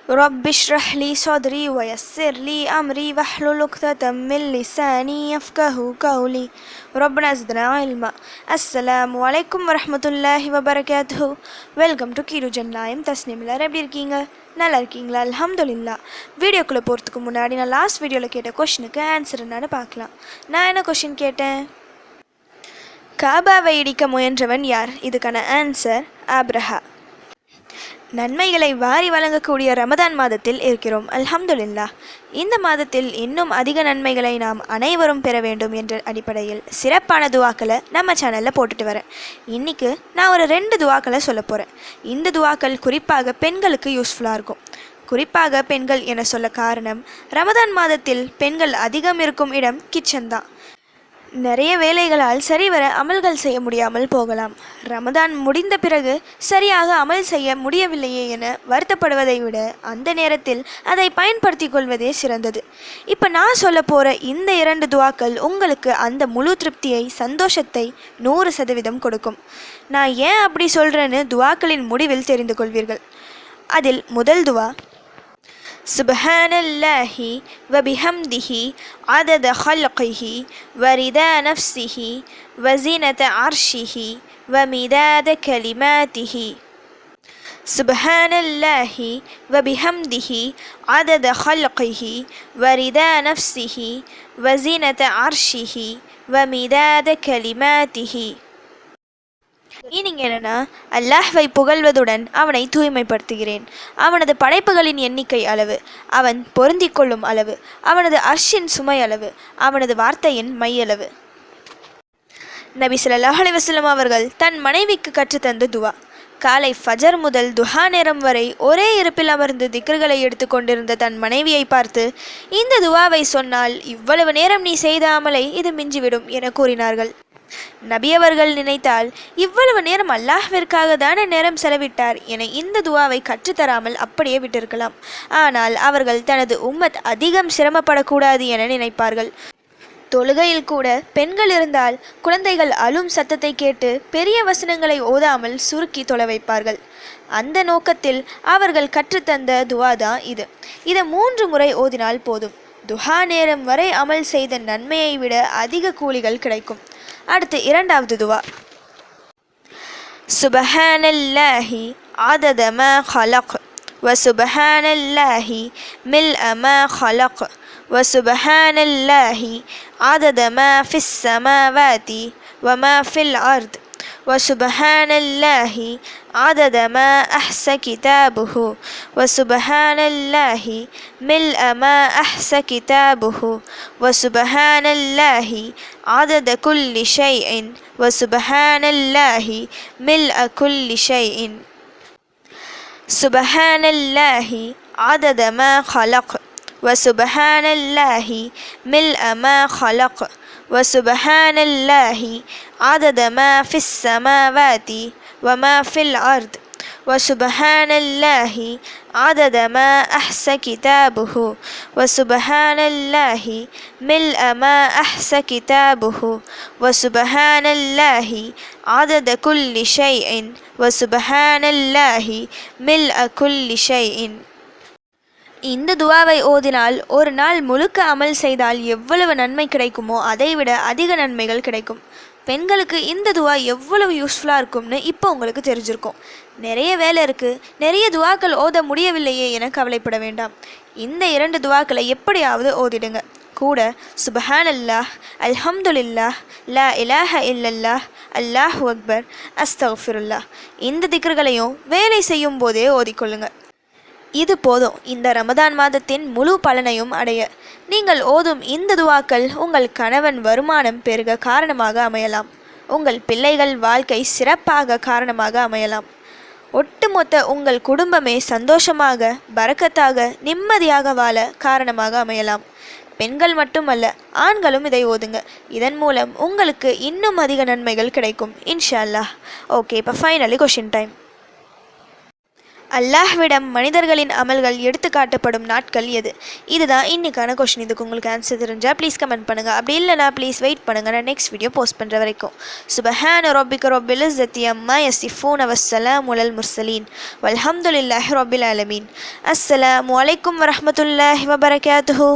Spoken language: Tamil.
رب اشرح لي صدري ويسر لي أمري واحلل عقدة من لساني يفقه قولي ربنا زدنا علما. அஸ்ஸலாமு அலைக்கும் வரஹ்மத்துல்லாஹி வபரகாத்துஹு. Welcome to Kirujan. நாயம் தஸ்னிம். எல்லாரும் எப்படி இருக்கீங்க? நல்லா இருக்கீங்களா? அல்ஹம்துலில்லாஹ். வீடியோக்குள்ளே போகிறதுக்கு முன்னாடி நான் லாஸ்ட் வீடியோவில் கேட்ட கொஷனுக்கு ஆன்சர் என்னன்னு பார்க்கலாம். நான் என்ன கொஷின் கேட்டேன்? காபாவை இடிக்க முயன்றவன் யார்? இதுக்கான ஆன்சர் ஆப்ரஹா. நன்மைகளை வாரி வழங்கக்கூடிய ரமதான் மாதத்தில் இருக்கிறோம். அல்ஹம்துலில்லாஹ். இந்த மாதத்தில் இன்னும் அதிக நன்மைகளை நாம் அனைவரும் பெற வேண்டும் என்ற அடிப்படையில் சிறப்பான துவாக்களை நம்ம சேனலில் போட்டுட்டு வரேன். இன்றைக்கி நான் ஒரு 2 துவாக்களை சொல்ல போகிறேன். இந்த துவாக்கள் குறிப்பாக பெண்களுக்கு யூஸ்ஃபுல்லாக இருக்கும். குறிப்பாக பெண்கள் என சொல்ல காரணம், ரமதான் மாதத்தில் பெண்கள் அதிகம் இருக்கும் இடம் கிச்சன் தான். நிறைய வேலைகளால் சரிவர அமல்கள் செய்ய முடியாமல் போகலாம். ரமதான் முடிந்த பிறகு சரியாக அமல் செய்ய முடியவில்லையே என வருத்தப்படுவதை விட அந்த நேரத்தில் அதை பயன்படுத்தி கொள்வதே சிறந்தது. இப்போ நான் சொல்ல போகிற இந்த 2 துவாக்கள் உங்களுக்கு அந்த முழு திருப்தியை, சந்தோஷத்தை 100% கொடுக்கும். நான் ஏன் அப்படி சொல்கிறேன்னு துவாக்களின் முடிவில் தெரிந்து கொள்வீர்கள். அதில் முதல் துவா, சுப்ஹானல்லாஹி வபிஹம்திஹி அதத ஹல்கிஹி வரிதா நஃப்ஸிஹி வஸினத அர்ஷிஹி வமிதாத கலிமாத்திஹி. சுப்ஹானல்லாஹி வபிஹம்திஹி அதத ஹல்கிஹி வரிதா நஃப்ஸிஹி வஸினத அர்ஷிஹி வமிதாத கலிமாத்திஹி. மீனிங் என்னன்னா, அல்லாஹ்வை புகழ்வதுடன் அவனை தூய்மைப்படுத்துகிறேன். அவனது படைப்புகளின் எண்ணிக்கை அளவு, அவன் பொருந்திக் கொள்ளும் அளவு, அவனது அர்ஷின் சுமை அளவு, அவனது வார்த்தையின் மையளவு. நபி ஸல்லல்லாஹு அலைஹி வஸல்லம் அவர்கள் தன் மனைவிக்கு கற்றுத்தந்த துவா. காலை ஃபஜர் முதல் துஹா நேரம் வரை ஒரே இருப்பில் அமர்ந்து திக்ர்களை எடுத்து கொண்டிருந்த தன் மனைவியை பார்த்து, இந்த துவாவை சொன்னால் இவ்வளவு நேரம் நீ செய்த அமலை இது மிஞ்சிவிடும் என கூறினார்கள். நபியவர்கள் நினைத்தால் இவ்வளவு நேரம் அல்லாஹ்விற்காக தானே நேரம் செலவிட்டார் என இந்த துவாவை கற்றுத்தராமல் அப்படியே விட்டிருக்கலாம். ஆனால் அவர்கள் தனது உம்மத் அதிகம் சிரமப்படக்கூடாது என நினைப்பார்கள். தொழுகையில் கூட பெண்கள் இருந்தால் குழந்தைகள் அழும் சத்தத்தை கேட்டு பெரிய வசனங்களை ஓதாமல் சுருக்கி தொலை வைப்பார்கள். அந்த நோக்கத்தில் அவர்கள் கற்றுத்தந்த துவா தான் இது. இதை 3 முறை ஓதினால் போதும். துஹா நேரம் வரை அமல் செய்த நன்மையை விட அதிக கூலிகள் கிடைக்கும். அடுத்து 2வது துவா, சுப்ஹானல்லாஹி அதத மா ஹலக் வ சுப்ஹானல்லாஹி மில்அ மா ஹலக் வ சுப்ஹானல்லாஹி அதத மா ஃபிஸ் ஸமாவாதி வ மா ஃபில் அர்த் وسبحان الله عدد ما أحصى كتابه وسبحان الله ملء ما أحصى كتابه وسبحان الله عدد كل شيء وسبحان الله ملء كل شيء. سبحان الله عدد ما خلق وسبحان الله ملء ما خلق وسبحان الله عدد ما في السماوات وما في الأرض وسبحان الله عدد ما أحصى كتابه وسبحان الله ملء ما أحصى كتابه وسبحان الله عدد كل شيء وسبحان الله ملء كل شيء. இந்த துவாவை ஓதினால் ஒரு நாள் முழுக்க அமல் செய்தால் எவ்வளவு நன்மை கிடைக்குமோ அதைவிட அதிக நன்மைகள் கிடைக்கும். பெண்களுக்கு இந்த துவா எவ்வளவு யூஸ்ஃபுல்லாக இருக்கும்னு இப்போ உங்களுக்கு தெரிஞ்சிருக்கும். நிறைய வேலை இருக்குது, நிறைய துவாக்கள் ஓத முடியவில்லையே என கவலைப்பட வேண்டாம். இந்த 2 துவாக்களை எப்படியாவது ஓதிடுங்க. கூட சுப்ஹானல்லாஹ், அல்ஹம்துலில்லாஹ், லா இலாஹ இல்லல்லாஹ், அல்லாஹு அக்பர், அஸ்தக்ஃபிருல்லாஹ் இந்த திக்ர்களையும் வேலை செய்யும் போதே ஓதிக்கொள்ளுங்க. இது போதும் இந்த ரமதான் மாதத்தின் முழு பலனையும் அடைய. நீங்கள் ஓதும் இந்த துவாக்கள் உங்கள் கணவன் வருமானம் பெருக காரணமாக அமையலாம். உங்கள் பிள்ளைகள் வாழ்க்கை சிறப்பாக காரணமாக அமையலாம். ஒட்டுமொத்த உங்கள் குடும்பமே சந்தோஷமாக, பரக்கத்தாக, நிம்மதியாக வாழ காரணமாக அமையலாம். பெண்கள் மட்டுமல்ல, ஆண்களும் இதை ஓதுங்க. இதன் மூலம் உங்களுக்கு இன்னும் அதிக நன்மைகள் கிடைக்கும் இன்ஷா அல்லாஹ். ஓகே, இப்போ ஃபைனலி கொஷின் டைம். அல்லாஹ்விடம் மனிதர்களின் அமல்கள் எடுத்து காட்டப்படும் நாட்கள் எது? இதுதான் இன்னைக்கான கொஷின். இதுக்கு உங்களுக்கு ஆன்சர் தெரிஞ்சால் ப்ளீஸ் கமெண்ட் பண்ணுங்கள். அப்படி இல்லைனா ப்ளீஸ் வெயிட் பண்ணுங்கள், நான் நெக்ஸ்ட் வீடியோ போஸ்ட் பண்ணுற வரைக்கும். சுபஹான ரப்பிக ரப்பில் இஸ்ஸத்தி அம்மா யசிஃபூன வஸ்ஸலாமு அலல் முர்சலீன் வல்ஹம்துலில்லாஹி ரப்பில் ஆலமீன். அஸ்ஸலாமு அலைக்கும் வரஹ்மத்துல்லாஹி வபரகாத்துஹு.